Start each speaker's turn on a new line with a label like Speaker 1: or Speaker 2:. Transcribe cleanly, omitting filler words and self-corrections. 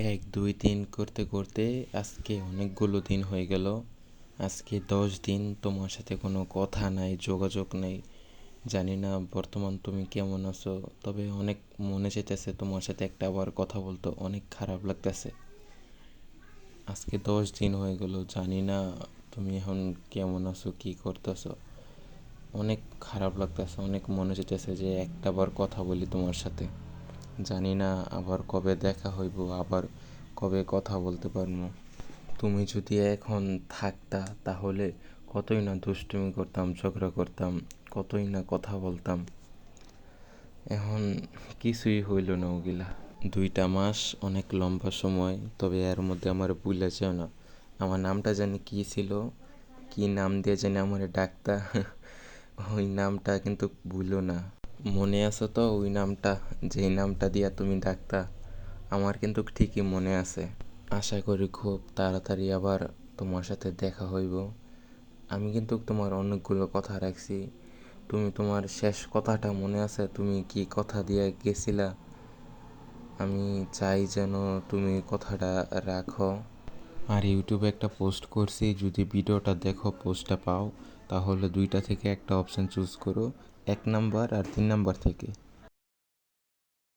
Speaker 1: এক, দুই, তিন করতে করতে আজকে অনেকগুলো দিন হয়ে গেল। আজকে 10 দিন তোমার সাথে কোনো কথা নাই, যোগাযোগ নেই। জানি না বর্তমান তুমি কেমন আছো, তবে অনেক মনে চাইতেছে তোমার সাথে একটা আবার কথা বলতে, অনেক খারাপ লাগতেছে। আজকে 10 দিন হয়ে গেল, জানি না তুমি এখন কেমন আছো, কি করতেছো। অনেক খারাপ লাগতেছে, অনেক মনে চাইতেছে যে একটা বার কথা বলি তোমার সাথে। জানি না আবার কবে দেখা হইব, আবার কবে কথা বলতে পারবো। তুমি যদি এখন থাকতা তাহলে কতই না দুষ্টুমি করতাম, ঝগড়া করতাম, কতই না কথা বলতাম। এখন কিছুই হইল না ওগুলা। 2টা মাস অনেক লম্বা সময়, তবে এর মধ্যে আমার ভুলে যেও না। আমার নামটা জানি কি ছিল, কি নাম দিয়ে জানি আমার ডাকতা, ওই নামটা কিন্তু ভুলো না। মনে আছে তো ওই নামটা, যেই নামটা দিয়া তুমি ডাকতা? আমার কিন্তু ঠিকই মনে আছে। আশা করি খুব তাড়াতাড়ি আবার তোমার সাথে দেখা হইব। আমি কিন্তু তোমার অনেকগুলো কথা রাখছি। তুমি তোমার শেষ কথাটা মনে আছে? তুমি কি কথা দিয়ে গেছিলা? আমি চাই যেন তুমি কথাটা রাখো। আর ইউটিউবে একটা পোস্ট করছি, যদি ভিডিওটা দেখো, পোস্টটা পাও, তাহলে 2টা থেকে একটা অপশান চুজ করো, 1 নাম্বার আর 3 নাম্বার থেকে।